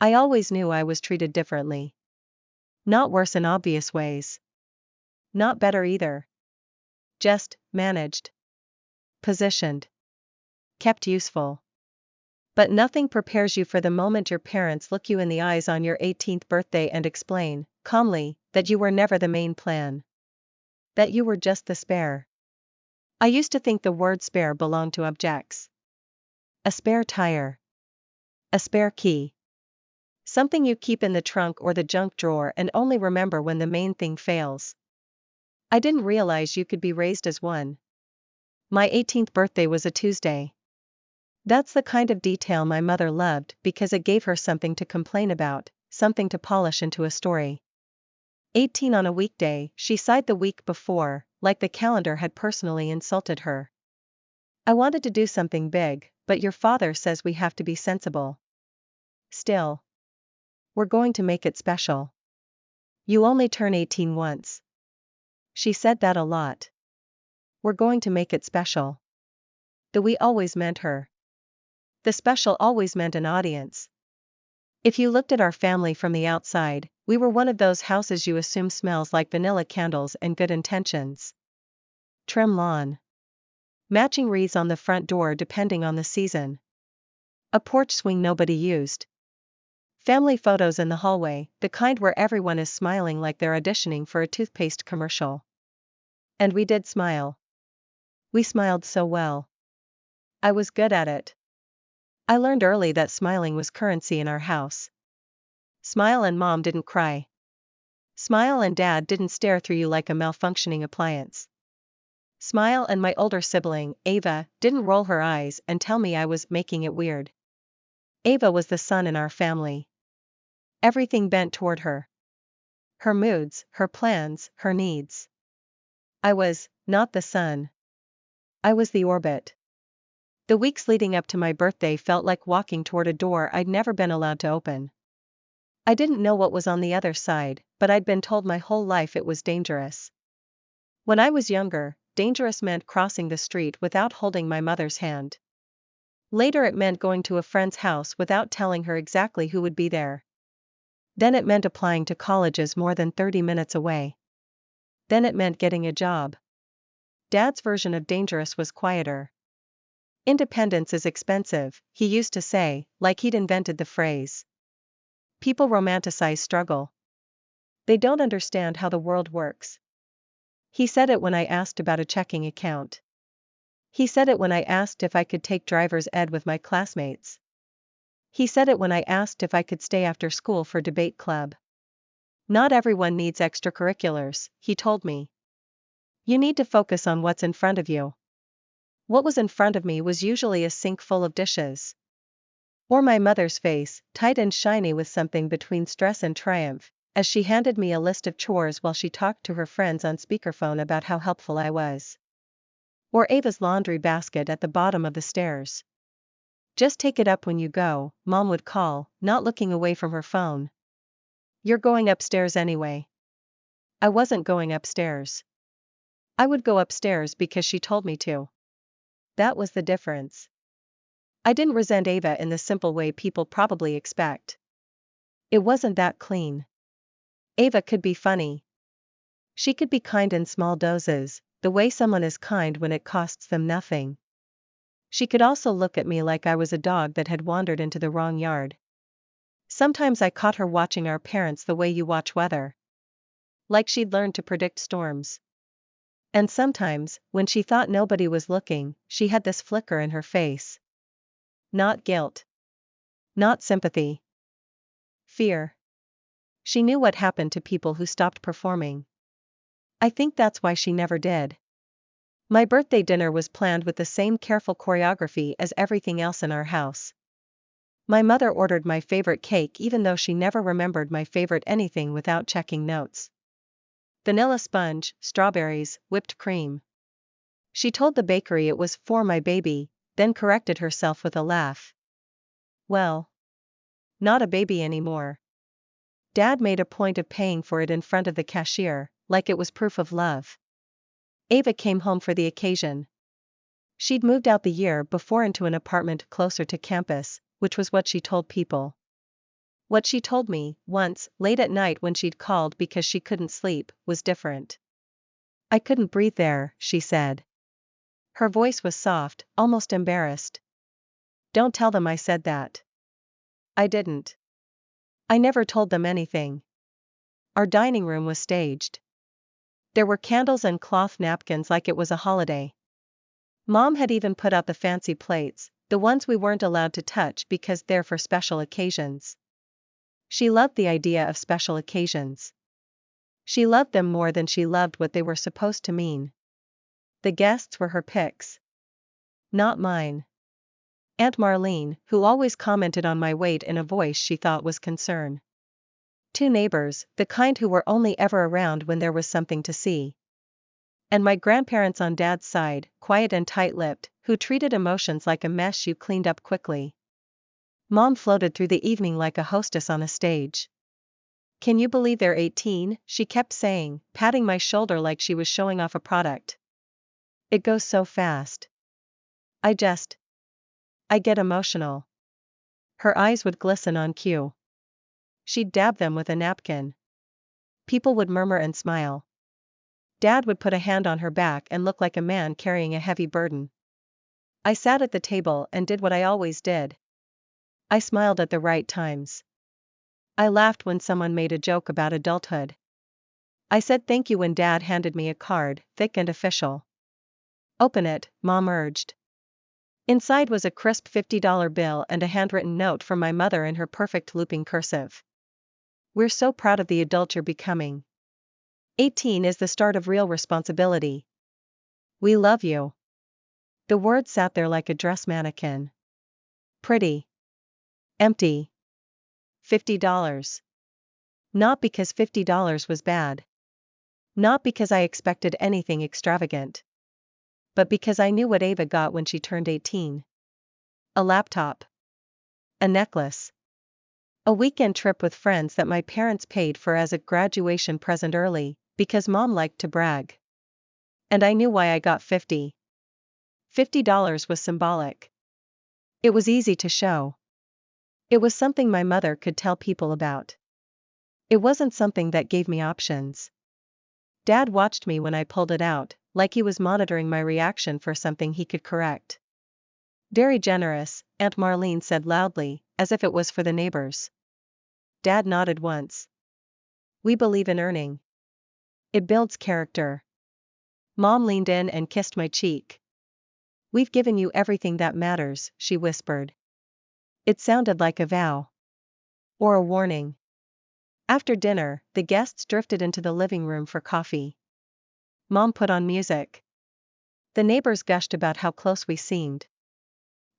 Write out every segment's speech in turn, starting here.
I always knew I was treated differently. Not worse in obvious ways. Not better either. Just managed. Positioned. Kept useful. But nothing prepares you for the moment your parents look you in the eyes on your 18th birthday and explain, calmly, that you were never the main plan. That you were just the spare. I used to think the word spare belonged to objects. A spare tire. A spare key. Something you keep in the trunk or the junk drawer and only remember when the main thing fails. I didn't realize you could be raised as one. My 18th birthday was a Tuesday. That's the kind of detail my mother loved because it gave her something to complain about, something to polish into a story. 18 on a weekday, she sighed the week before, like the calendar had personally insulted her. I wanted to do something big, but your father says we have to be sensible. Still. We're going to make it special. You only turn 18 once. She said that a lot. We're going to make it special. The we always meant her. The special always meant an audience. If you looked at our family from the outside, we were one of those houses you assume smells like vanilla candles and good intentions. Trim lawn. Matching wreaths on the front door depending on the season. A porch swing nobody used. Family photos in the hallway, the kind where everyone is smiling like they're auditioning for a toothpaste commercial. And we did smile. We smiled so well. I was good at it. I learned early that smiling was currency in our house. Smile and mom didn't cry. Smile and dad didn't stare through you like a malfunctioning appliance. Smile and my older sibling, Ava, didn't roll her eyes and tell me I was making it weird. Ava was the sun in our family. Everything bent toward her. Her moods, her plans, her needs. I was not the sun. I was the orbit. The weeks leading up to my birthday felt like walking toward a door I'd never been allowed to open. I didn't know what was on the other side, but I'd been told my whole life it was dangerous. When I was younger, dangerous meant crossing the street without holding my mother's hand. Later it meant going to a friend's house without telling her exactly who would be there. Then it meant applying to colleges more than 30 minutes away. Then it meant getting a job. Dad's version of dangerous was quieter. Independence is expensive, he used to say, like he'd invented the phrase. People romanticize struggle. They don't understand how the world works. He said it when I asked about a checking account. He said it when I asked if I could take driver's ed with my classmates. He said it when I asked if I could stay after school for debate club. Not everyone needs extracurriculars, he told me. You need to focus on what's in front of you. What was in front of me was usually a sink full of dishes. Or my mother's face, tight and shiny with something between stress and triumph, as she handed me a list of chores while she talked to her friends on speakerphone about how helpful I was. Or Ava's laundry basket at the bottom of the stairs. Just take it up when you go, Mom would call, not looking away from her phone. You're going upstairs anyway. I wasn't going upstairs. I would go upstairs because she told me to. That was the difference. I didn't resent Ava in the simple way people probably expect. It wasn't that clean. Ava could be funny. She could be kind in small doses, the way someone is kind when it costs them nothing. She could also look at me like I was a dog that had wandered into the wrong yard. Sometimes I caught her watching our parents the way you watch weather. Like she'd learned to predict storms. And sometimes, when she thought nobody was looking, she had this flicker in her face. Not guilt. Not sympathy. Fear. She knew what happened to people who stopped performing. I think that's why she never did. My birthday dinner was planned with the same careful choreography as everything else in our house. My mother ordered my favorite cake even though she never remembered my favorite anything without checking notes. Vanilla sponge, strawberries, whipped cream. She told the bakery it was for my baby, then corrected herself with a laugh. Well, not a baby anymore. Dad made a point of paying for it in front of the cashier, like it was proof of love. Ava came home for the occasion. She'd moved out the year before into an apartment closer to campus, which was what she told people. What she told me, once, late at night when she'd called because she couldn't sleep, was different. I couldn't breathe there, she said. Her voice was soft, almost embarrassed. Don't tell them I said that. I didn't. I never told them anything. Our dining room was staged. There were candles and cloth napkins like it was a holiday. Mom had even put out the fancy plates, the ones we weren't allowed to touch because they're for special occasions. She loved the idea of special occasions. She loved them more than she loved what they were supposed to mean. The guests were her picks. Not mine. Aunt Marlene, who always commented on my weight in a voice she thought was concern. 2 neighbors, the kind who were only ever around when there was something to see. And my grandparents on Dad's side, quiet and tight-lipped, who treated emotions like a mess you cleaned up quickly. Mom floated through the evening like a hostess on a stage. Can you believe they're 18? She kept saying, patting my shoulder like she was showing off a product. It goes so fast. I get emotional. Her eyes would glisten on cue. She'd dab them with a napkin. People would murmur and smile. Dad would put a hand on her back and look like a man carrying a heavy burden. I sat at the table and did what I always did. I smiled at the right times. I laughed when someone made a joke about adulthood. I said thank you when Dad handed me a card, thick and official. Open it, Mom urged. Inside was a crisp $50 bill and a handwritten note from my mother in her perfect looping cursive. We're so proud of the adult you're becoming. 18 is the start of real responsibility. We love you. The word sat there like a dress mannequin. Pretty. Empty. $50. Not because $50 was bad. Not because I expected anything extravagant. But because I knew what Ava got when she turned 18. A laptop. A necklace. A weekend trip with friends that my parents paid for as a graduation present early, because Mom liked to brag. And I knew why I got 50. $50 was symbolic. It was easy to show. It was something my mother could tell people about. It wasn't something that gave me options. Dad watched me when I pulled it out, like he was monitoring my reaction for something he could correct. Very generous, Aunt Marlene said loudly, as if it was for the neighbors. Dad nodded once. We believe in earning. It builds character. Mom leaned in and kissed my cheek. We've given you everything that matters, she whispered. It sounded like a vow. Or a warning. After dinner, the guests drifted into the living room for coffee. Mom put on music. The neighbors gushed about how close we seemed.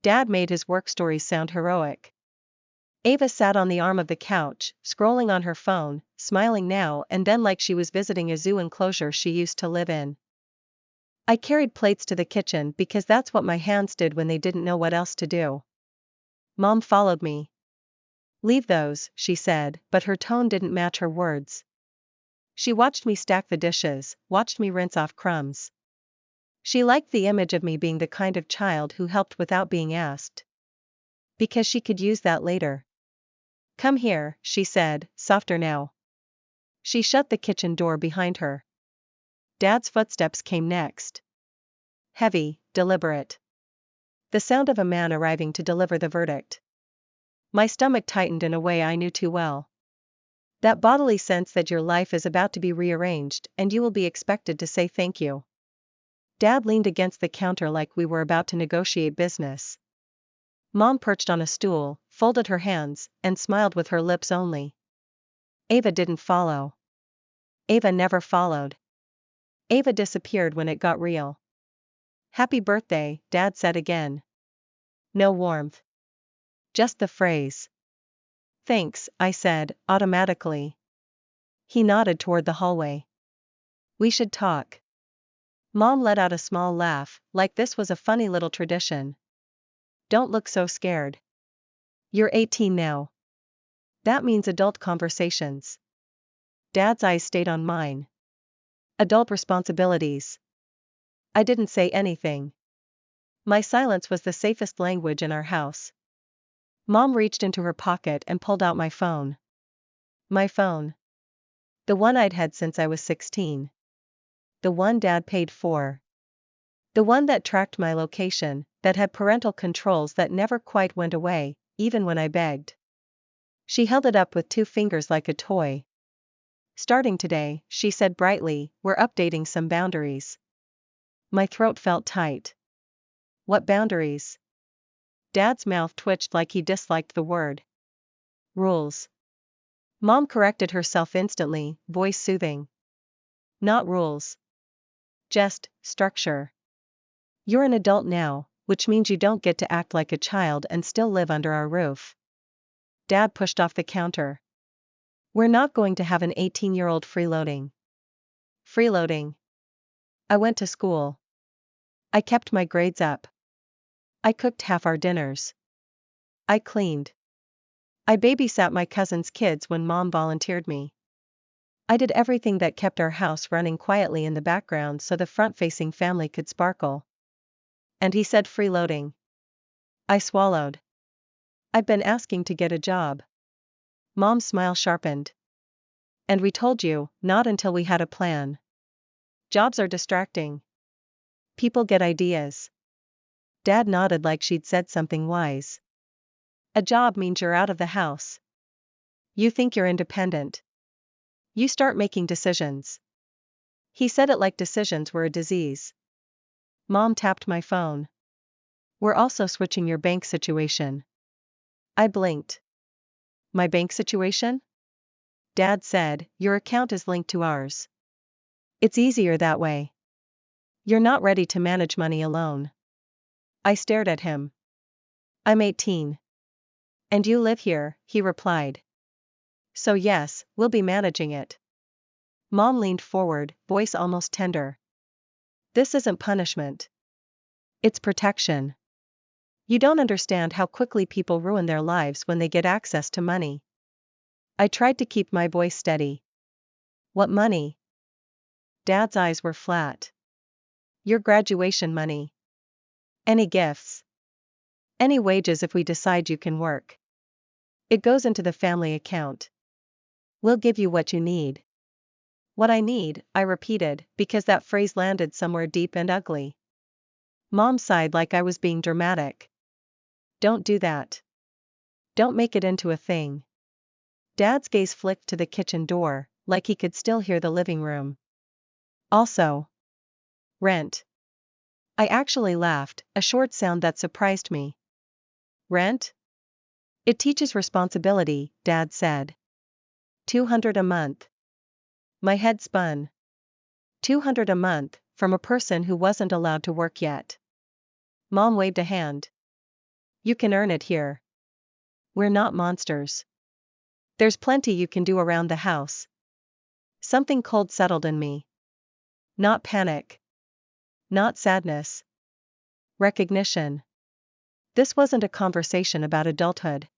Dad made his work stories sound heroic. Ava sat on the arm of the couch, scrolling on her phone, smiling now and then like she was visiting a zoo enclosure she used to live in. I carried plates to the kitchen because that's what my hands did when they didn't know what else to do. Mom followed me. Leave those, she said, but her tone didn't match her words. She watched me stack the dishes, watched me rinse off crumbs. She liked the image of me being the kind of child who helped without being asked. Because she could use that later. Come here, she said, softer now. She shut the kitchen door behind her. Dad's footsteps came next. Heavy, deliberate. The sound of a man arriving to deliver the verdict. My stomach tightened in a way I knew too well. That bodily sense that your life is about to be rearranged and you will be expected to say thank you. Dad leaned against the counter like we were about to negotiate business. Mom perched on a stool, folded her hands, and smiled with her lips only. Ava didn't follow. Ava never followed. Ava disappeared when it got real. Happy birthday, Dad said again. No warmth. Just the phrase. Thanks, I said, automatically. He nodded toward the hallway. We should talk. Mom let out a small laugh, like this was a funny little tradition. Don't look so scared. You're 18 now. That means adult conversations. Dad's eyes stayed on mine. Adult responsibilities. I didn't say anything. My silence was the safest language in our house. Mom reached into her pocket and pulled out my phone. My phone. The one I'd had since I was 16. The one Dad paid for. The one that tracked my location, that had parental controls that never quite went away, even when I begged. She held it up with 2 fingers like a toy. Starting today, she said brightly, we're updating some boundaries. My throat felt tight. What boundaries? Dad's mouth twitched like he disliked the word. Rules. Mom corrected herself instantly, voice soothing. Not rules. Just structure. You're an adult now, which means you don't get to act like a child and still live under our roof. Dad pushed off the counter. We're not going to have an 18-year-old freeloading. Freeloading. I went to school. I kept my grades up. I cooked half our dinners. I cleaned. I babysat my cousin's kids when Mom volunteered me. I did everything that kept our house running quietly in the background so the front-facing family could sparkle. And he said freeloading. I swallowed. I've been asking to get a job. Mom's smile sharpened. And we told you, not until we had a plan. Jobs are distracting. People get ideas. Dad nodded like she'd said something wise. A job means you're out of the house. You think you're independent. You start making decisions. He said it like decisions were a disease. Mom tapped my phone. We're also switching your bank situation. I blinked. My bank situation? Dad said, your account is linked to ours. It's easier that way. You're not ready to manage money alone. I stared at him. I'm 18. And you live here, he replied. So yes, we'll be managing it. Mom leaned forward, voice almost tender. This isn't punishment. It's protection. You don't understand how quickly people ruin their lives when they get access to money. I tried to keep my voice steady. What money? Dad's eyes were flat. Your graduation money. Any gifts? Any wages if we decide you can work. It goes into the family account. We'll give you what you need. What I need, I repeated, because that phrase landed somewhere deep and ugly. Mom sighed like I was being dramatic. Don't do that. Don't make it into a thing. Dad's gaze flicked to the kitchen door, like he could still hear the living room. Also. Rent. I actually laughed, a short sound that surprised me. Rent? It teaches responsibility, Dad said. $200 a month. My head spun. $200 a month, from a person who wasn't allowed to work yet. Mom waved a hand. You can earn it here. We're not monsters. There's plenty you can do around the house. Something cold settled in me. Not panic. Not sadness. Recognition. This wasn't a conversation about adulthood.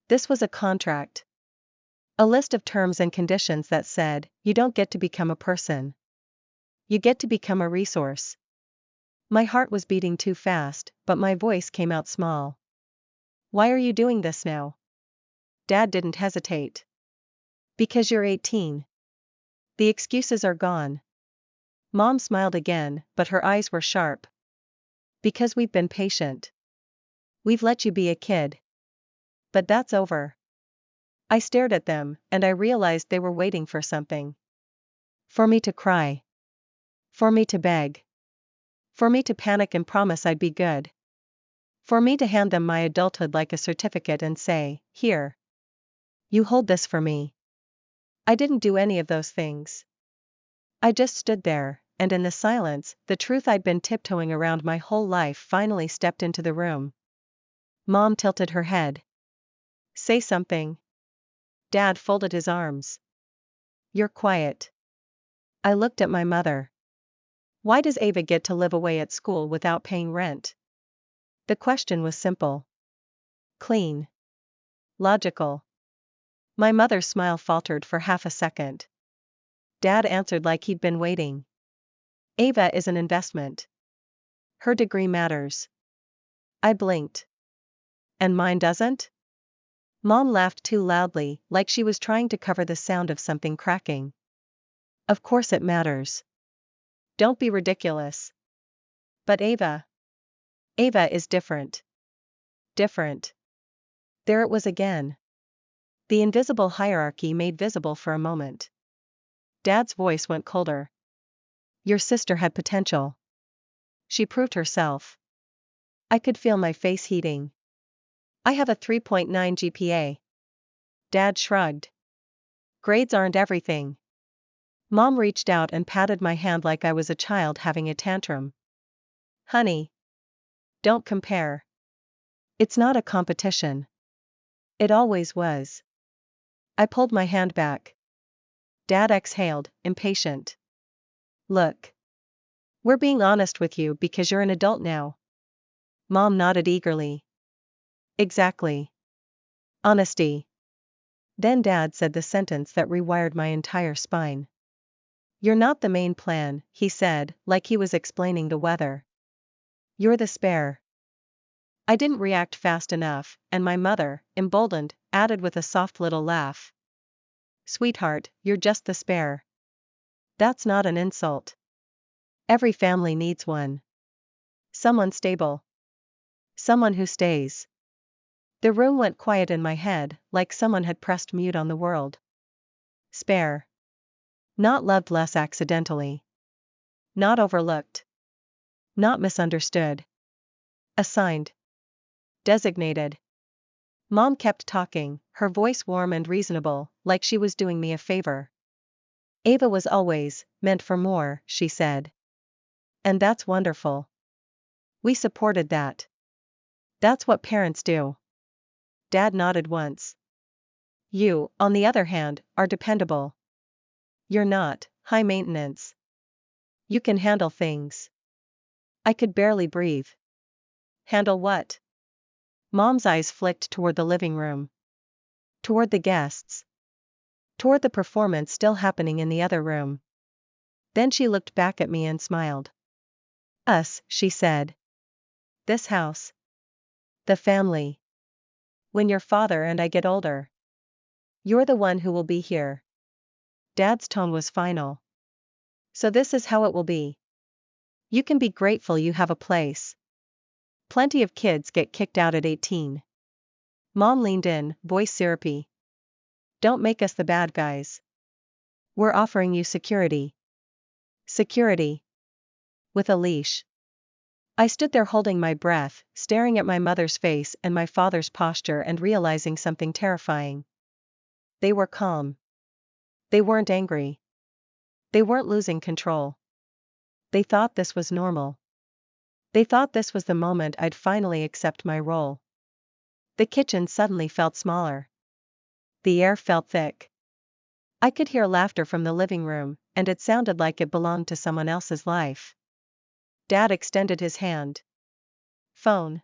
This was a contract. A list of terms and conditions that said, you don't get to become a person. You get to become a resource. My heart was beating too fast, but my voice came out small. Why are you doing this now? Dad didn't hesitate. Because you're 18. The excuses are gone. Mom smiled again, but her eyes were sharp. Because we've been patient. We've let you be a kid. But that's over. I stared at them, and I realized they were waiting for something. For me to cry. For me to beg. For me to panic and promise I'd be good. For me to hand them my adulthood like a certificate and say, here. You hold this for me. I didn't do any of those things. I just stood there, and in the silence, the truth I'd been tiptoeing around my whole life finally stepped into the room. Mom tilted her head. Say something. Dad folded his arms. You're quiet. I looked at my mother. Why does Ava get to live away at school without paying rent? The question was simple. Clean. Logical. My mother's smile faltered for half a second. Dad answered like he'd been waiting. Ava is an investment. Her degree matters. I blinked. And mine doesn't? Mom laughed too loudly, like she was trying to cover the sound of something cracking. Of course it matters. Don't be ridiculous. But Ava is different. Different. There it was again. The invisible hierarchy made visible for a moment. Dad's voice went colder. Your sister had potential. She proved herself. I could feel my face heating. I have a 3.9 GPA. Dad shrugged. Grades aren't everything. Mom reached out and patted my hand like I was a child having a tantrum. Honey. Don't compare. It's not a competition. It always was. I pulled my hand back. Dad exhaled, impatient. Look. We're being honest with you because you're an adult now. Mom nodded eagerly. Exactly. Honesty. Then Dad said the sentence that rewired my entire spine. You're not the main plan, he said, like he was explaining the weather. You're the spare. I didn't react fast enough, and my mother, emboldened, added with a soft little laugh. Sweetheart, you're just the spare. That's not an insult. Every family needs one. Someone stable. Someone who stays. The room went quiet in my head, like someone had pressed mute on the world. Spare. Not loved less accidentally. Not overlooked. Not misunderstood. Assigned. Designated. Mom kept talking, her voice warm and reasonable, like she was doing me a favor. Ava was always meant for more, she said. And that's wonderful. We supported that. That's what parents do. Dad nodded once. You, on the other hand, are dependable. You're not high maintenance. You can handle things. I could barely breathe. Handle what? Mom's eyes flicked toward the living room. Toward the guests. Toward the performance still happening in the other room. Then she looked back at me and smiled. Us, she said. This house. The family. When your father and I get older. You're the one who will be here. Dad's tone was final. So this is how it will be. You can be grateful you have a place. Plenty of kids get kicked out at 18. Mom leaned in, voice syrupy. Don't make us the bad guys. We're offering you security. Security. With a leash. I stood there holding my breath, staring at my mother's face and my father's posture and realizing something terrifying. They were calm. They weren't angry. They weren't losing control. They thought this was normal. They thought this was the moment I'd finally accept my role. The kitchen suddenly felt smaller. The air felt thick. I could hear laughter from the living room, and it sounded like it belonged to someone else's life. Dad extended his hand. Phone.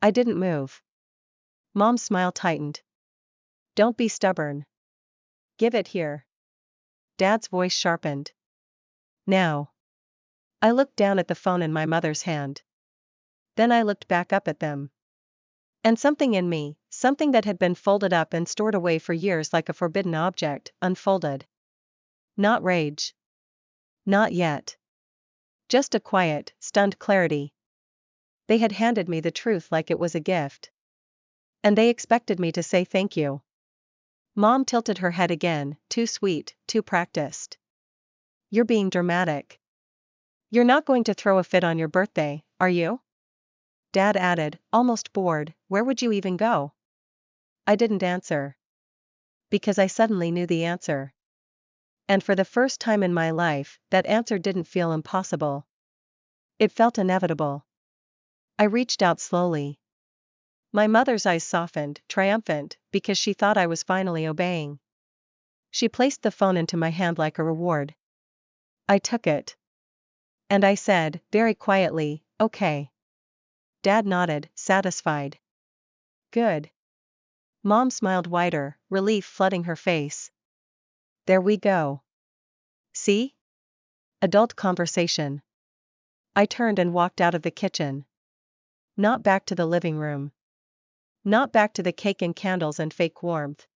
I didn't move. Mom's smile tightened. Don't be stubborn. Give it here. Dad's voice sharpened. Now. I looked down at the phone in my mother's hand. Then I looked back up at them. And something in me, something that had been folded up and stored away for years like a forbidden object, unfolded. Not rage. Not yet. Just a quiet, stunned clarity. They had handed me the truth like it was a gift. And they expected me to say thank you. Mom tilted her head again, too sweet, too practiced. You're being dramatic. You're not going to throw a fit on your birthday, are you? Dad added, almost bored, where would you even go? I didn't answer. Because I suddenly knew the answer. And for the first time in my life, that answer didn't feel impossible. It felt inevitable. I reached out slowly. My mother's eyes softened, triumphant, because she thought I was finally obeying. She placed the phone into my hand like a reward. I took it. And I said, very quietly, okay. Dad nodded, satisfied. Good. Mom smiled wider, relief flooding her face. There we go. See? Adult conversation. I turned and walked out of the kitchen. Not back to the living room. Not back to the cake and candles and fake warmth.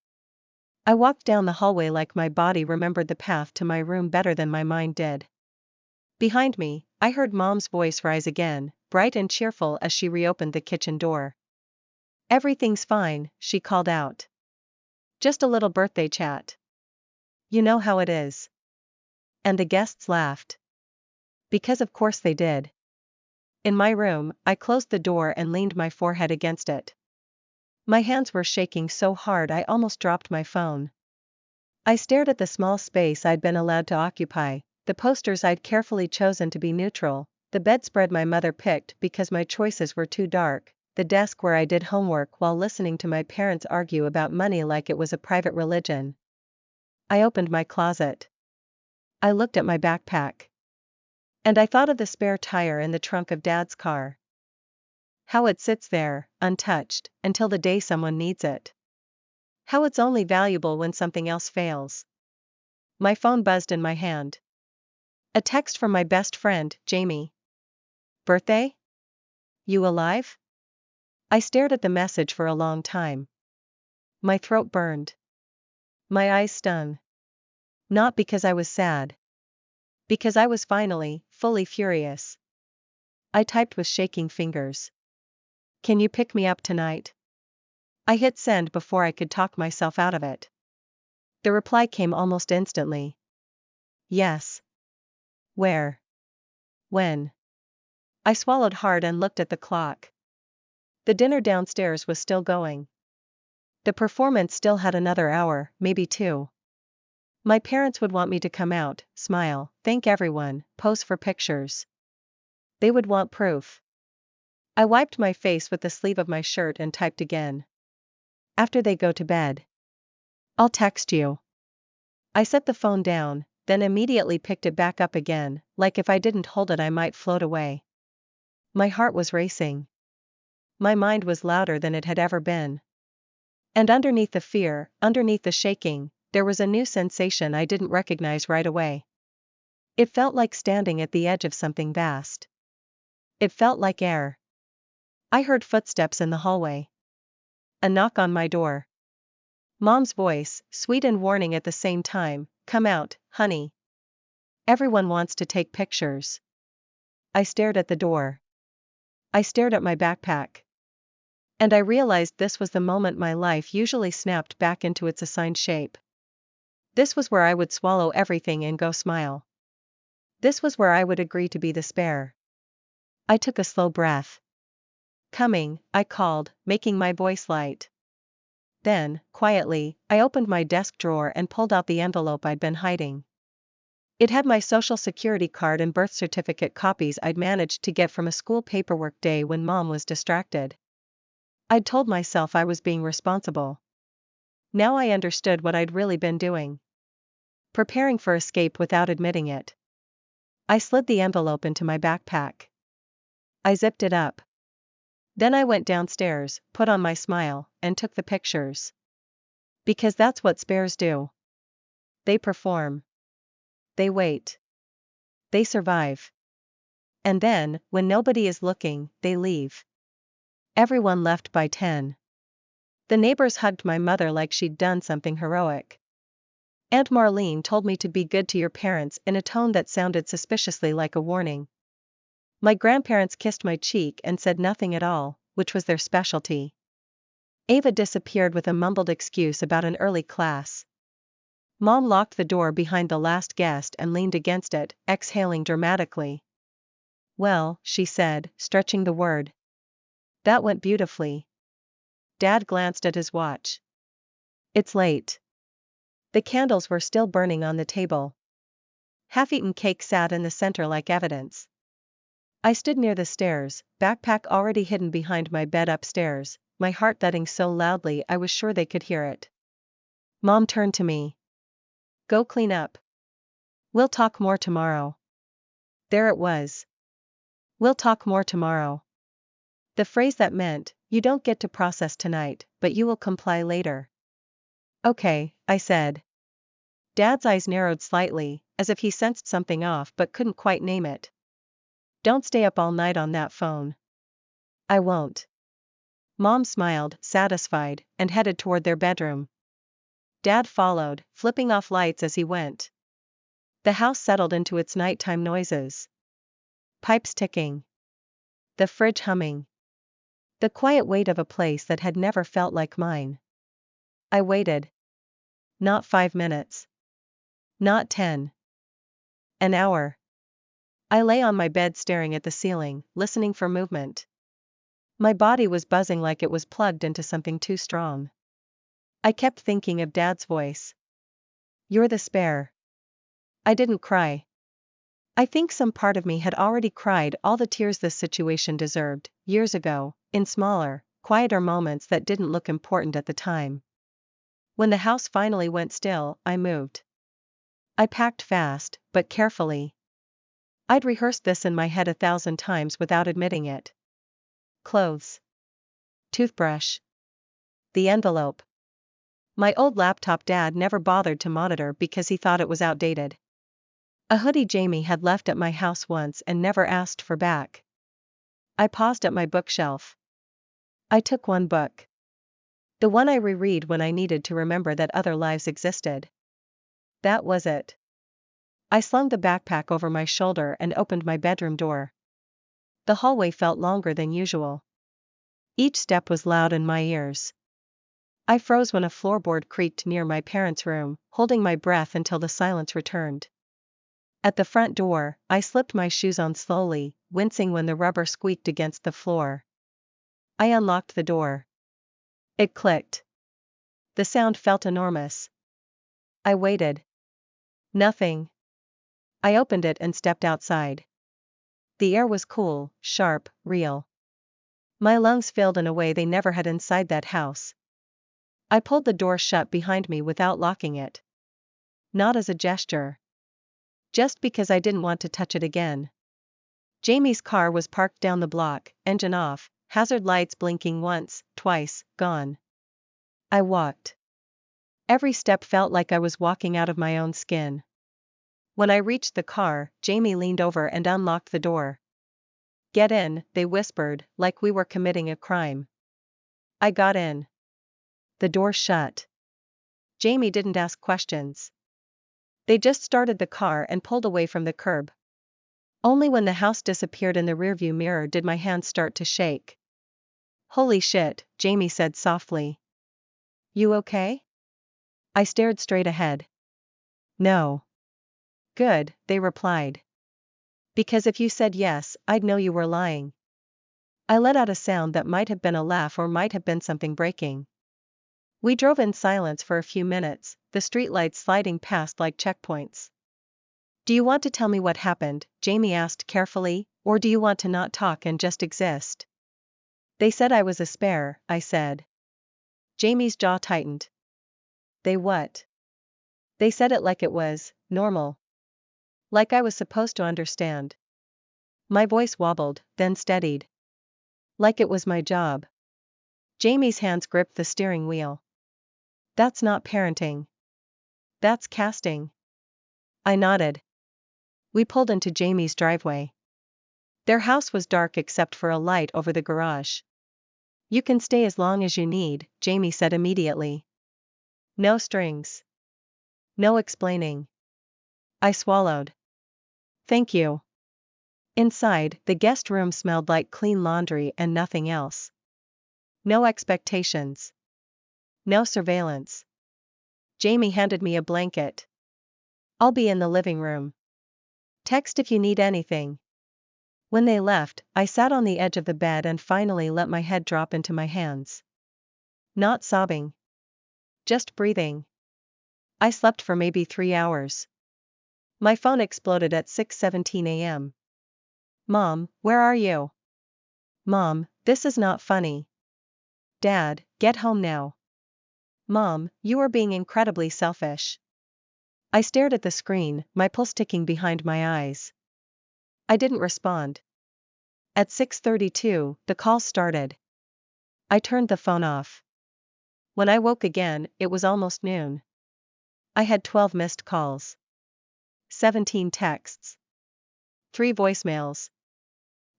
I walked down the hallway like my body remembered the path to my room better than my mind did. Behind me, I heard Mom's voice rise again, bright and cheerful as she reopened the kitchen door. "Everything's fine," she called out. "Just a little birthday chat. You know how it is." And the guests laughed. Because of course they did. In my room, I closed the door and leaned my forehead against it. My hands were shaking so hard I almost dropped my phone. I stared at the small space I'd been allowed to occupy, the posters I'd carefully chosen to be neutral, the bedspread my mother picked because my choices were too dark, the desk where I did homework while listening to my parents argue about money like it was a private religion. I opened my closet. I looked at my backpack. And I thought of the spare tire in the trunk of Dad's car. How it sits there, untouched, until the day someone needs it. How it's only valuable when something else fails. My phone buzzed in my hand. A text from my best friend, Jamie. "Birthday? You alive?" I stared at the message for a long time. My throat burned. My eyes stung. Not because I was sad. Because I was finally, fully furious. I typed with shaking fingers. "Can you pick me up tonight?" I hit send before I could talk myself out of it. The reply came almost instantly. "Yes." "Where? When?" I swallowed hard and looked at the clock. The dinner downstairs was still going. The performance still had another hour, maybe 2. My parents would want me to come out, smile, thank everyone, pose for pictures. They would want proof. I wiped my face with the sleeve of my shirt and typed again. "After they go to bed. I'll text you." I set the phone down, then immediately picked it back up again, like if I didn't hold it I might float away. My heart was racing. My mind was louder than it had ever been. And underneath the fear, underneath the shaking, there was a new sensation I didn't recognize right away. It felt like standing at the edge of something vast. It felt like air. I heard footsteps in the hallway. A knock on my door. Mom's voice, sweet and warning at the same time, "Come out, honey. Everyone wants to take pictures." I stared at the door. I stared at my backpack. And I realized this was the moment my life usually snapped back into its assigned shape. This was where I would swallow everything and go smile. This was where I would agree to be the spare. I took a slow breath. "Coming," I called, making my voice light. Then, quietly, I opened my desk drawer and pulled out the envelope I'd been hiding. It had my social security card and birth certificate copies I'd managed to get from a school paperwork day when Mom was distracted. I'd told myself I was being responsible. Now I understood what I'd really been doing. Preparing for escape without admitting it. I slid the envelope into my backpack. I zipped it up. Then I went downstairs, put on my smile, and took the pictures. Because that's what spares do. They perform. They wait. They survive. And then, when nobody is looking, they leave. Everyone left by 10. The neighbors hugged my mother like she'd done something heroic. Aunt Marlene told me to be good to your parents in a tone that sounded suspiciously like a warning. My grandparents kissed my cheek and said nothing at all, which was their specialty. Ava disappeared with a mumbled excuse about an early class. Mom locked the door behind the last guest and leaned against it, exhaling dramatically. "Well," she said, stretching the word. "That went beautifully." Dad glanced at his watch. "It's late." The candles were still burning on the table. Half-eaten cake sat in the center like evidence. I stood near the stairs, backpack already hidden behind my bed upstairs, my heart thudding so loudly I was sure they could hear it. Mom turned to me. "Go clean up. We'll talk more tomorrow." There it was. "We'll talk more tomorrow." The phrase that meant, you don't get to process tonight, but you will comply later. "Okay," I said. Dad's eyes narrowed slightly, as if he sensed something off but couldn't quite name it. "Don't stay up all night on that phone." "I won't." Mom smiled, satisfied, and headed toward their bedroom. Dad followed, flipping off lights as he went. The house settled into its nighttime noises. Pipes ticking. The fridge humming. The quiet weight of a place that had never felt like mine. I waited. Not 5 minutes. Not 10. An hour. I lay on my bed staring at the ceiling, listening for movement. My body was buzzing like it was plugged into something too strong. I kept thinking of Dad's voice. You're the spare. I didn't cry. I think some part of me had already cried all the tears this situation deserved, years ago, in smaller, quieter moments that didn't look important at the time. When the house finally went still, I moved. I packed fast, but carefully. I'd rehearsed this in my head 1,000 times without admitting it. Clothes. Toothbrush. The envelope. My old laptop Dad never bothered to monitor because he thought it was outdated. A hoodie Jamie had left at my house once and never asked for back. I paused at my bookshelf. I took one book. The one I reread when I needed to remember that other lives existed. That was it. I slung the backpack over my shoulder and opened my bedroom door. The hallway felt longer than usual. Each step was loud in my ears. I froze when a floorboard creaked near my parents' room, holding my breath until the silence returned. At the front door, I slipped my shoes on slowly, wincing when the rubber squeaked against the floor. I unlocked the door. It clicked. The sound felt enormous. I waited. Nothing. I opened it and stepped outside. The air was cool, sharp, real. My lungs filled in a way they never had inside that house. I pulled the door shut behind me without locking it. Not as a gesture. Just because I didn't want to touch it again. Jamie's car was parked down the block, engine off, hazard lights blinking once, twice, gone. I walked. Every step felt like I was walking out of my own skin. When I reached the car, Jamie leaned over and unlocked the door. Get in, they whispered, like we were committing a crime. I got in. The door shut. Jamie didn't ask questions. They just started the car and pulled away from the curb. Only when the house disappeared in the rearview mirror did my hands start to shake. Holy shit, Jamie said softly. You okay? I stared straight ahead. No. Good, they replied. Because if you said yes, I'd know you were lying. I let out a sound that might have been a laugh or might have been something breaking. We drove in silence for a few minutes, the streetlights sliding past like checkpoints. Do you want to tell me what happened, Jamie asked carefully, or do you want to not talk and just exist? They said I was a spare, I said. Jamie's jaw tightened. They what? They said it like it was normal. Like I was supposed to understand. My voice wobbled, then steadied. Like it was my job. Jamie's hands gripped the steering wheel. That's not parenting. That's casting. I nodded. We pulled into Jamie's driveway. Their house was dark except for a light over the garage. You can stay as long as you need, Jamie said immediately. No strings. No explaining. I swallowed. Thank you. Inside, the guest room smelled like clean laundry and nothing else. No expectations. No surveillance. Jamie handed me a blanket. I'll be in the living room. Text if you need anything. When they left, I sat on the edge of the bed and finally let my head drop into my hands. Not sobbing. Just breathing. I slept for maybe 3 hours. My phone exploded at 6:17 a.m. Mom, where are you? Mom, this is not funny. Dad, get home now. Mom, you are being incredibly selfish. I stared at the screen, my pulse ticking behind my eyes. I didn't respond. At 6:32, the call started. I turned the phone off. When I woke again, it was almost noon. I had 12 missed calls. 17 texts. 3 voicemails.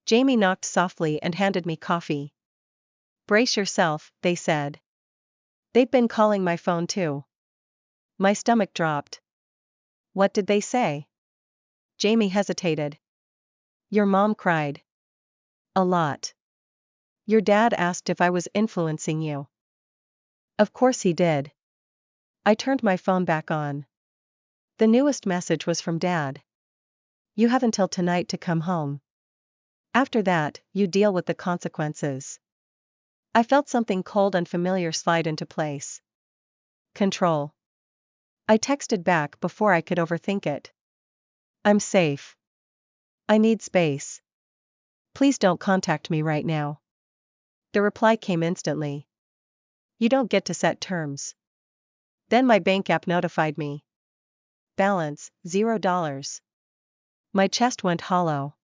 Jamie knocked softly and handed me coffee. Brace yourself, they said. They've been calling my phone too. My stomach dropped. What did they say? Jamie hesitated. Your mom cried. A lot. Your dad asked if I was influencing you. Of course he did. I turned my phone back on. The newest message was from Dad. You have until tonight to come home. After that, you deal with the consequences. I felt something cold and familiar slide into place. Control. I texted back before I could overthink it. I'm safe. I need space. Please don't contact me right now. The reply came instantly. You don't get to set terms. Then my bank app notified me. Balance, $0. My chest went hollow.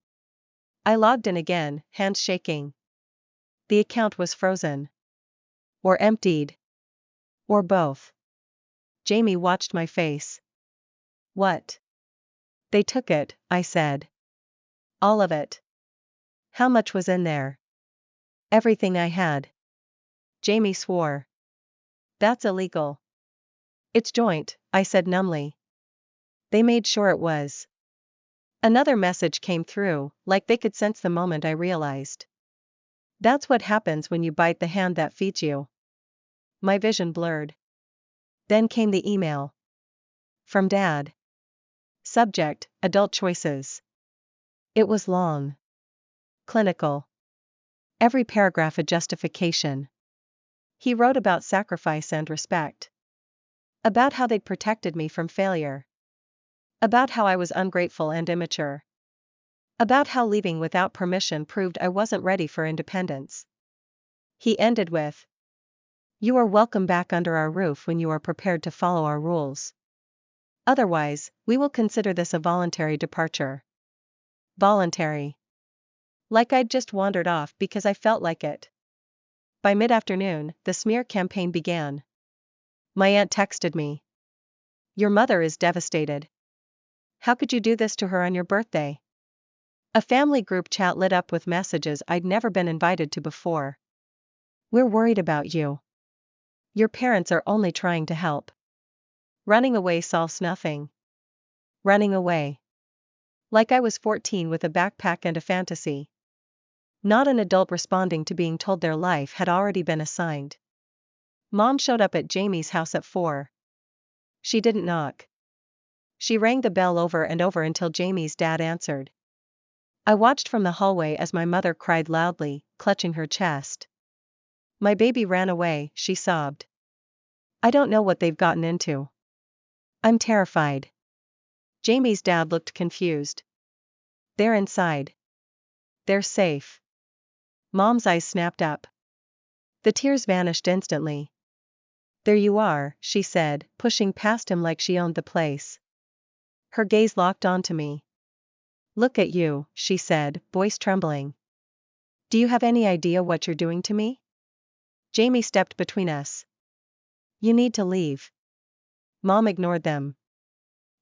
I logged in again, hands shaking. The account was frozen. Or emptied. Or both. Jamie watched my face. What? They took it, I said. All of it. How much was in there? Everything I had. Jamie swore. That's illegal. It's joint, I said numbly. They made sure it was. Another message came through, like they could sense the moment I realized. That's what happens when you bite the hand that feeds you. My vision blurred. Then came the email. From Dad. Subject, adult choices. It was long. Clinical. Every paragraph a justification. He wrote about sacrifice and respect. About how they'd protected me from failure. About how I was ungrateful and immature. About how leaving without permission proved I wasn't ready for independence. He ended with, You are welcome back under our roof when you are prepared to follow our rules. Otherwise, we will consider this a voluntary departure. Voluntary. Like I'd just wandered off because I felt like it. By mid-afternoon, the smear campaign began. My aunt texted me. Your mother is devastated. How could you do this to her on your birthday? A family group chat lit up with messages I'd never been invited to before. We're worried about you. Your parents are only trying to help. Running away solves nothing. Running away. Like I was 14 with a backpack and a fantasy. Not an adult responding to being told their life had already been assigned. Mom showed up at Jamie's house at 4. She didn't knock. She rang the bell over and over until Jamie's dad answered. I watched from the hallway as my mother cried loudly, clutching her chest. My baby ran away, she sobbed. I don't know what they've gotten into. I'm terrified. Jamie's dad looked confused. They're inside. They're safe. Mom's eyes snapped up. The tears vanished instantly. There you are, she said, pushing past him like she owned the place. Her gaze locked onto me. Look at you, she said, voice trembling. Do you have any idea what you're doing to me? Jamie stepped between us. You need to leave. Mom ignored them.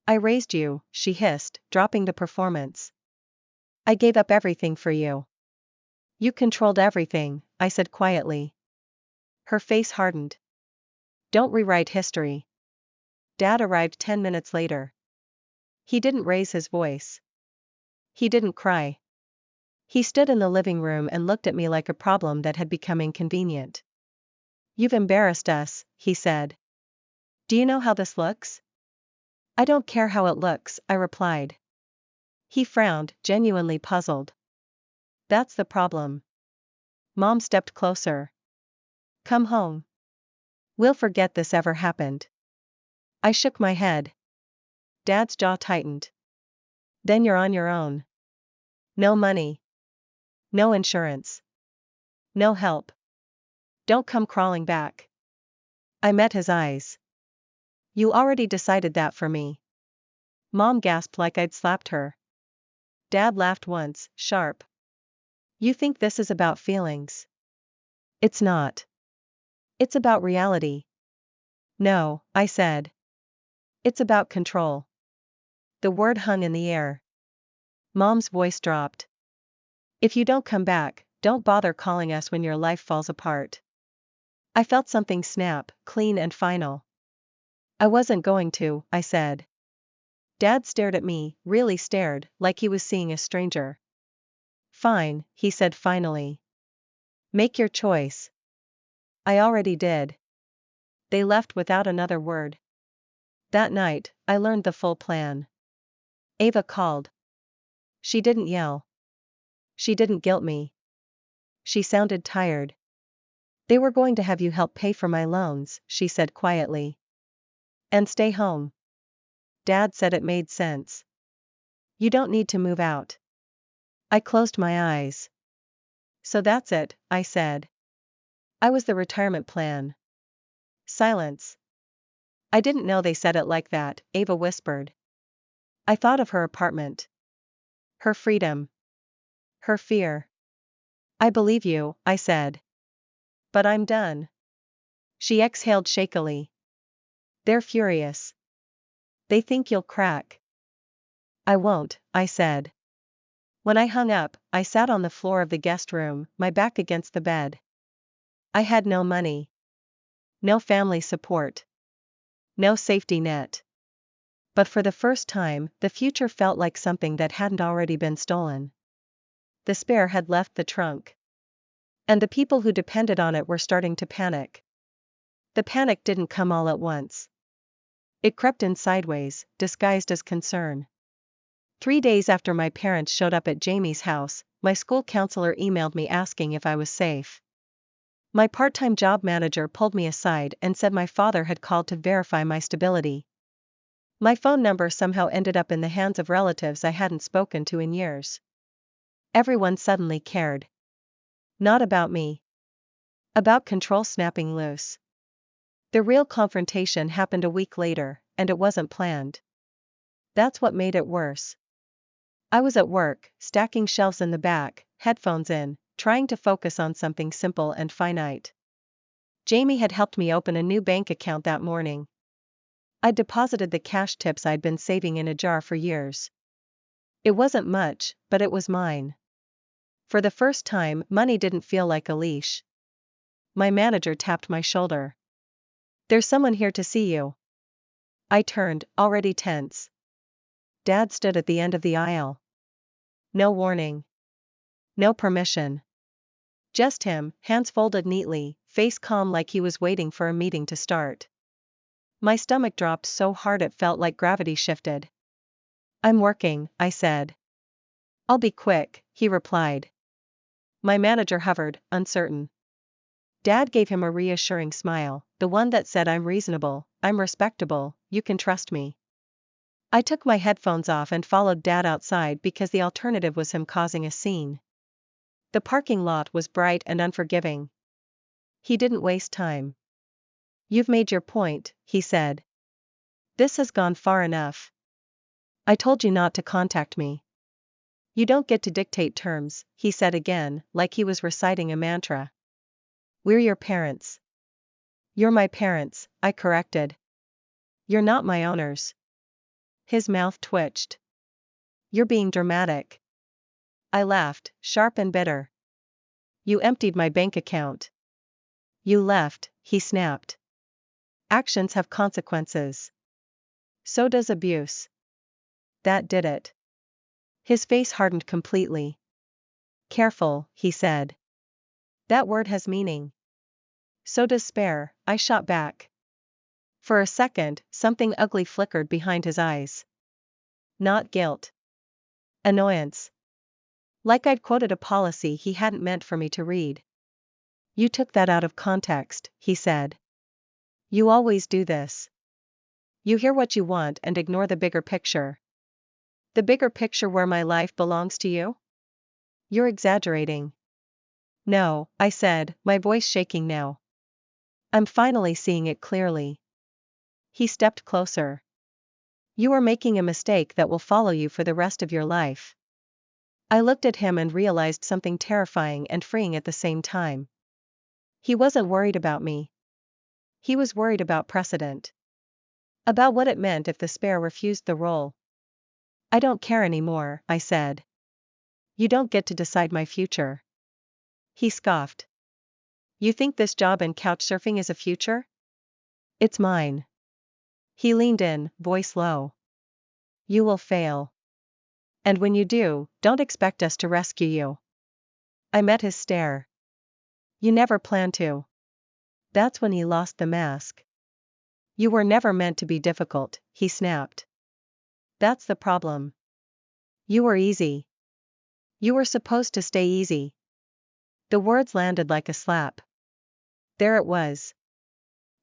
I raised you, she hissed, dropping the performance. I gave up everything for you. You controlled everything, I said quietly. Her face hardened. Don't rewrite history. Dad arrived 10 minutes later. He didn't raise his voice. He didn't cry. He stood in the living room and looked at me like a problem that had become inconvenient. You've embarrassed us, he said. Do you know how this looks? I don't care how it looks, I replied. He frowned, genuinely puzzled. That's the problem. Mom stepped closer. Come home. We'll forget this ever happened. I shook my head. Dad's jaw tightened. Then you're on your own. No money. No insurance. No help. Don't come crawling back. I met his eyes. You already decided that for me. Mom gasped like I'd slapped her. Dad laughed once, sharp. You think this is about feelings? It's not. It's about reality. No, I said. It's about control. The word hung in the air. Mom's voice dropped. If you don't come back, Don't bother calling us when your life falls apart. I felt something snap, clean and final. I wasn't going to, I said. Dad stared at me, really stared, like he was seeing a stranger. Fine, he said finally. Make your choice. I already did. They left without another word. That night, I learned the full plan. Ava called. She didn't yell. She didn't guilt me. She sounded tired. They were going to have you help pay for my loans, she said quietly. And stay home. Dad said it made sense. You don't need to move out. I closed my eyes. So that's it, I said. I was the retirement plan. Silence. I didn't know they said it like that, Ava whispered. I thought of her apartment. Her freedom. Her fear. I believe you, I said. But I'm done. She exhaled shakily. They're furious. They think you'll crack. I won't, I said. When I hung up, I sat on the floor of the guest room, my back against the bed. I had no money. No family support. No safety net. But for the first time, the future felt like something that hadn't already been stolen. The spare had left the trunk. And the people who depended on it were starting to panic. The panic didn't come all at once. It crept in sideways, disguised as concern. 3 days after my parents showed up at Jamie's house, my school counselor emailed me asking if I was safe. My part-time job manager pulled me aside and said my father had called to verify my stability. My phone number somehow ended up in the hands of relatives I hadn't spoken to in years. Everyone suddenly cared. Not about me. About control snapping loose. The real confrontation happened a week later, and it wasn't planned. That's what made it worse. I was at work, stacking shelves in the back, headphones in, trying to focus on something simple and finite. Jamie had helped me open a new bank account that morning. I'd deposited the cash tips I'd been saving in a jar for years. It wasn't much, but it was mine. For the first time, money didn't feel like a leash. My manager tapped my shoulder. There's someone here to see you. I turned, already tense. Dad stood at the end of the aisle. No warning. No permission. Just him, hands folded neatly, face calm like he was waiting for a meeting to start. My stomach dropped so hard it felt like gravity shifted. I'm working, I said. I'll be quick, he replied. My manager hovered, uncertain. Dad gave him a reassuring smile, the one that said I'm reasonable, I'm respectable, you can trust me. I took my headphones off and followed Dad outside because the alternative was him causing a scene. The parking lot was bright and unforgiving. He didn't waste time. You've made your point, he said. This has gone far enough. I told you not to contact me. You don't get to dictate terms, he said again, like he was reciting a mantra. We're your parents. You're my parents, I corrected. You're not my owners. His mouth twitched. You're being dramatic. I laughed, sharp and bitter. You emptied my bank account. You left, he snapped. Actions have consequences. So does abuse. That did it. His face hardened completely. Careful, he said. That word has meaning. So does spare, I shot back. For a second, something ugly flickered behind his eyes. Not guilt. Annoyance. Like I'd quoted a policy he hadn't meant for me to read. You took that out of context, he said. You always do this. You hear what you want and ignore the bigger picture. The bigger picture where my life belongs to you? You're exaggerating. No, I said, my voice shaking now. I'm finally seeing it clearly. He stepped closer. You are making a mistake that will follow you for the rest of your life. I looked at him and realized something terrifying and freeing at the same time. He wasn't worried about me. He was worried about precedent. About what it meant if the spare refused the role. I don't care anymore, I said. You don't get to decide my future. He scoffed. You think this job and couch surfing is a future? It's mine. He leaned in, voice low. You will fail. And when you do, don't expect us to rescue you. I met his stare. You never planned to. That's when he lost the mask. You were never meant to be difficult, he snapped. That's the problem. You were easy. You were supposed to stay easy. The words landed like a slap. There it was.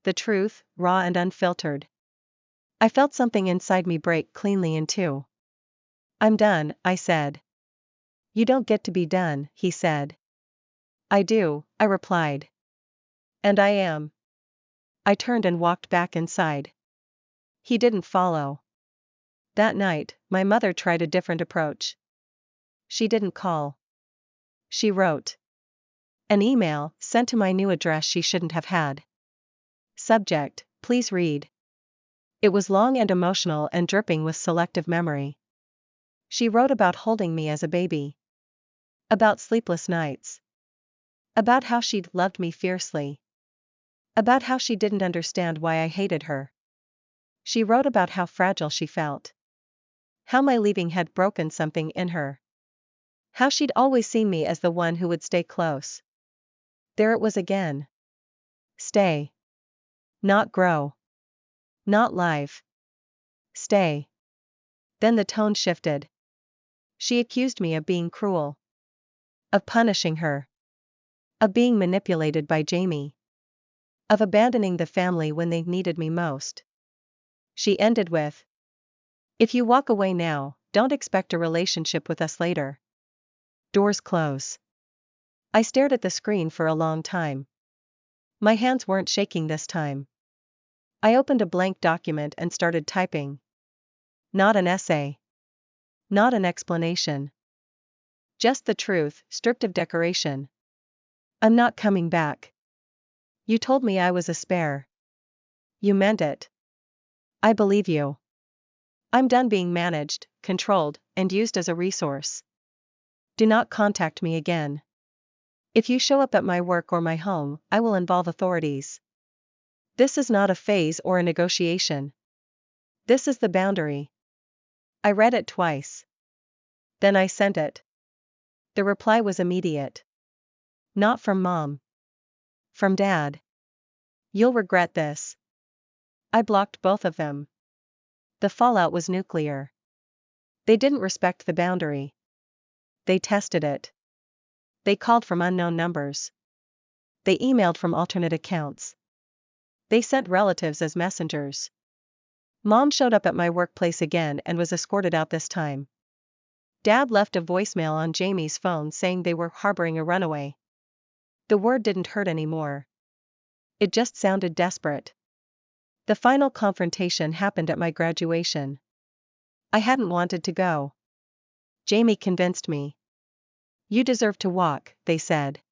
The truth, raw and unfiltered. I felt something inside me break cleanly in two. I'm done, I said. You don't get to be done, he said. I do, I replied. And I am. I turned and walked back inside. He didn't follow. That night, my mother tried a different approach. She didn't call. She wrote an email, sent to my new address she shouldn't have had. Subject, please read. It was long and emotional and dripping with selective memory. She wrote about holding me as a baby. About sleepless nights. About how she'd loved me fiercely. About how she didn't understand why I hated her. She wrote about how fragile she felt. How my leaving had broken something in her. How she'd always seen me as the one who would stay close. There it was again. Stay. Not grow. Not live. Stay. Then the tone shifted. She accused me of being cruel. Of punishing her. Of being manipulated by Jamie. Of abandoning the family when they needed me most. She ended with, if you walk away now, don't expect a relationship with us later. Doors close. I stared at the screen for a long time. My hands weren't shaking this time. I opened a blank document and started typing. Not an essay. Not an explanation. Just the truth, stripped of decoration. I'm not coming back. You told me I was a spare. You meant it. I believe you. I'm done being managed, controlled, and used as a resource. Do not contact me again. If you show up at my work or my home, I will involve authorities. This is not a phase or a negotiation. This is the boundary. I read it twice. Then I sent it. The reply was immediate. Not from Mom. From Dad. You'll regret this. I blocked both of them. The fallout was nuclear. They didn't respect the boundary. They tested it. They called from unknown numbers. They emailed from alternate accounts. They sent relatives as messengers. Mom showed up at my workplace again and was escorted out this time. Dad left a voicemail on Jamie's phone saying they were harboring a runaway. The word didn't hurt anymore. It just sounded desperate. The final confrontation happened at my graduation. I hadn't wanted to go. Jamie convinced me. You deserve to walk, they said.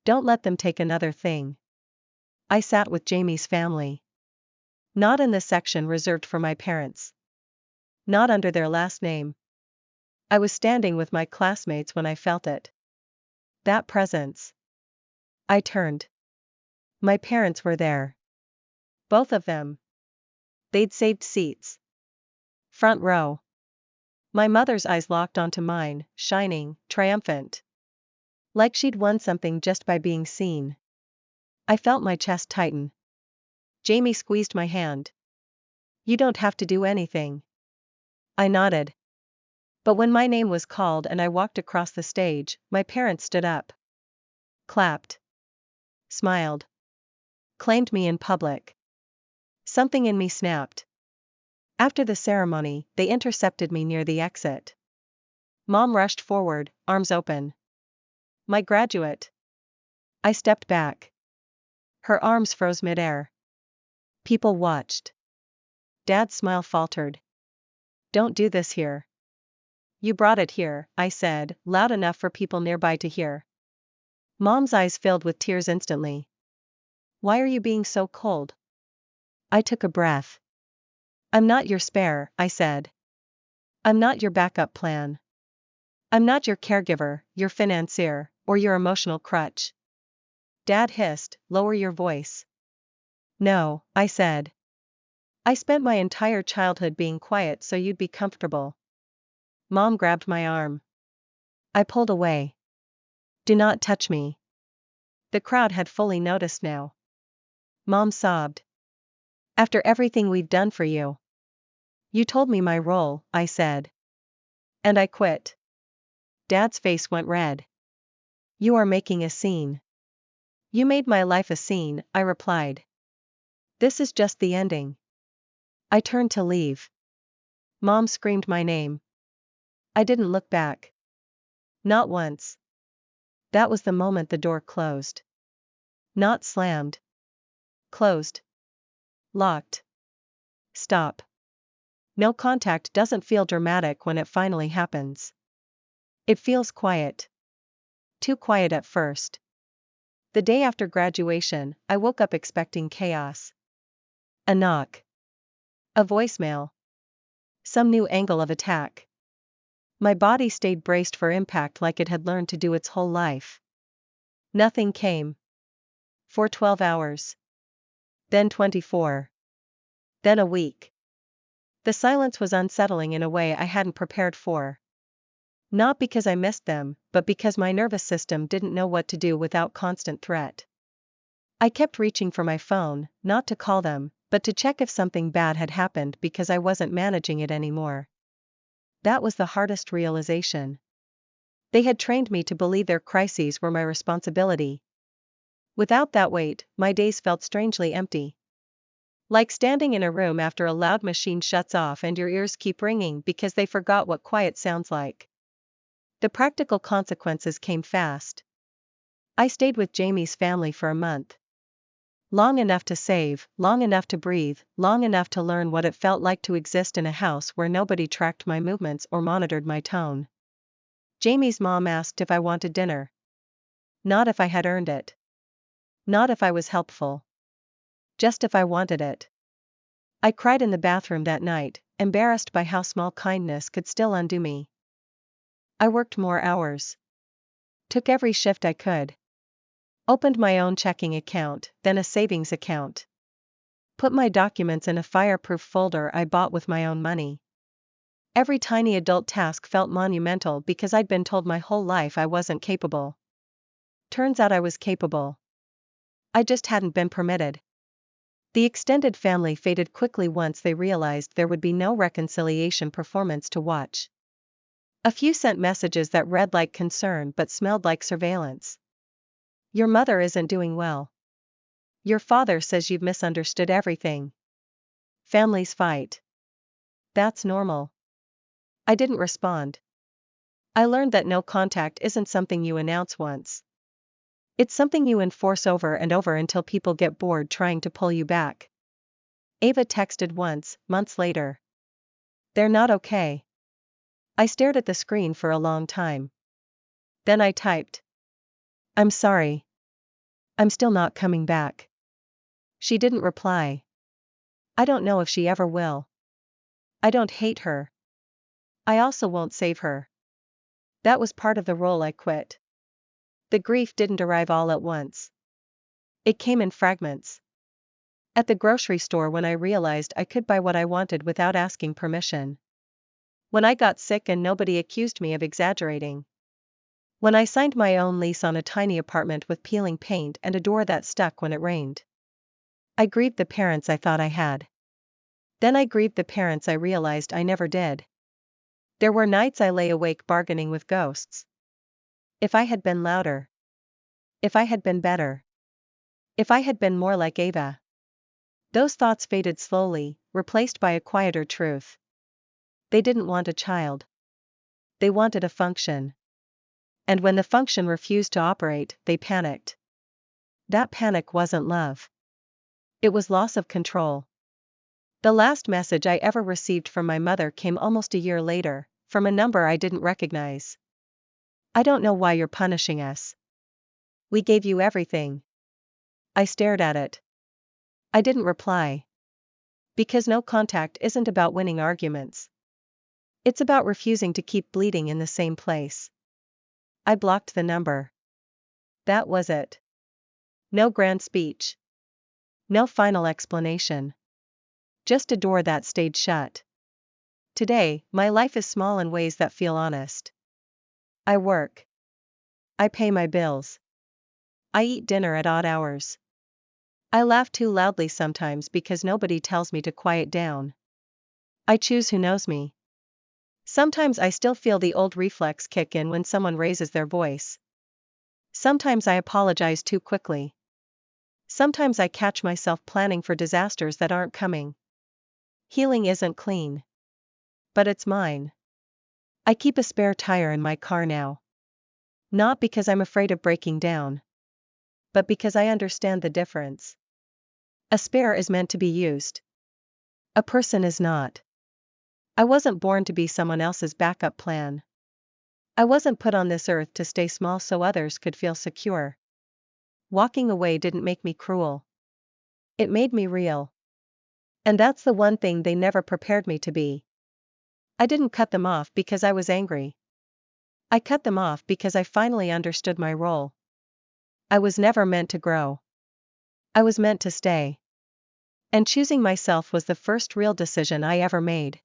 Don't let them take another thing. I sat with Jamie's family. Not in the section reserved for my parents. Not under their last name. I was standing with my classmates when I felt it. That presence. I turned. My parents were there. Both of them. They'd saved seats. Front row. My mother's eyes locked onto mine, shining, triumphant. Like she'd won something just by being seen. I felt my chest tighten. Jamie squeezed my hand. You don't have to do anything. I nodded. But when my name was called and I walked across the stage, my parents stood up. Clapped. Smiled. Claimed me in public. Something in me snapped. After the ceremony, they intercepted me near the exit. Mom rushed forward, arms open. My graduate. I stepped back. Her arms froze midair. People watched. Dad's smile faltered. Don't do this here. You brought it here, I said, loud enough for people nearby to hear. Mom's eyes filled with tears instantly. Why are you being so cold? I took a breath. I'm not your spare, I said. I'm not your backup plan. I'm not your caregiver, your financier, or your emotional crutch. Dad hissed, lower your voice. No, I said. I spent my entire childhood being quiet so you'd be comfortable. Mom grabbed my arm. I pulled away. Do not touch me. The crowd had fully noticed now. Mom sobbed. After everything we've done for you. You told me my role, I said. And I quit. Dad's face went red. You are making a scene. You made my life a scene, I replied. This is just the ending. I turned to leave. Mom screamed my name. I didn't look back. Not once. That was the moment the door closed. Not slammed. Closed. Locked. Stop. No contact doesn't feel dramatic when it finally happens. It feels quiet. Too quiet at first. The day after graduation, I woke up expecting chaos. A knock. A voicemail. Some new angle of attack. My body stayed braced for impact like it had learned to do its whole life. Nothing came. For 12 hours. Then 24. Then a week. The silence was unsettling in a way I hadn't prepared for. Not because I missed them, but because my nervous system didn't know what to do without constant threat. I kept reaching for my phone, not to call them, but to check if something bad had happened because I wasn't managing it anymore. That was the hardest realization. They had trained me to believe their crises were my responsibility. Without that weight, my days felt strangely empty. Like standing in a room after a loud machine shuts off and your ears keep ringing because they forgot what quiet sounds like. The practical consequences came fast. I stayed with Jamie's family for a month. Long enough to save, long enough to breathe, long enough to learn what it felt like to exist in a house where nobody tracked my movements or monitored my tone. Jamie's mom asked if I wanted dinner. Not if I had earned it. Not if I was helpful. Just if I wanted it. I cried in the bathroom that night, embarrassed by how small kindness could still undo me. I worked more hours. Took every shift I could. Opened my own checking account, then a savings account. Put my documents in a fireproof folder I bought with my own money. Every tiny adult task felt monumental because I'd been told my whole life I wasn't capable. Turns out I was capable. I just hadn't been permitted. The extended family faded quickly once they realized there would be no reconciliation performance to watch. A few sent messages that read like concern but smelled like surveillance. Your mother isn't doing well. Your father says you've misunderstood everything. Families fight. That's normal. I didn't respond. I learned that no contact isn't something you announce once. It's something you enforce over and over until people get bored trying to pull you back. Ava texted once, months later. They're not okay. I stared at the screen for a long time. Then I typed. I'm sorry. I'm still not coming back. She didn't reply. I don't know if she ever will. I don't hate her. I also won't save her. That was part of the role I quit. The grief didn't arrive all at once. It came in fragments. At the grocery store when I realized I could buy what I wanted without asking permission. When I got sick and nobody accused me of exaggerating. When I signed my own lease on a tiny apartment with peeling paint and a door that stuck when it rained. I grieved the parents I thought I had. Then I grieved the parents I realized I never did. There were nights I lay awake bargaining with ghosts. If I had been louder. If I had been better. If I had been more like Ava. Those thoughts faded slowly, replaced by a quieter truth. They didn't want a child. They wanted a function. And when the function refused to operate, they panicked. That panic wasn't love. It was loss of control. The last message I ever received from my mother came almost a year later, from a number I didn't recognize. I don't know why you're punishing us. We gave you everything. I stared at it. I didn't reply. Because no contact isn't about winning arguments. It's about refusing to keep bleeding in the same place. I blocked the number. That was it. No grand speech. No final explanation. Just a door that stayed shut. Today, my life is small in ways that feel honest. I work. I pay my bills. I eat dinner at odd hours. I laugh too loudly sometimes because nobody tells me to quiet down. I choose who knows me. Sometimes I still feel the old reflex kick in when someone raises their voice. Sometimes I apologize too quickly. Sometimes I catch myself planning for disasters that aren't coming. Healing isn't clean. But it's mine. I keep a spare tire in my car now. Not because I'm afraid of breaking down. But because I understand the difference. A spare is meant to be used. A person is not. I wasn't born to be someone else's backup plan. I wasn't put on this earth to stay small so others could feel secure. Walking away didn't make me cruel. It made me real. And that's the one thing they never prepared me to be. I didn't cut them off because I was angry. I cut them off because I finally understood my role. I was never meant to grow. I was meant to stay. And choosing myself was the first real decision I ever made.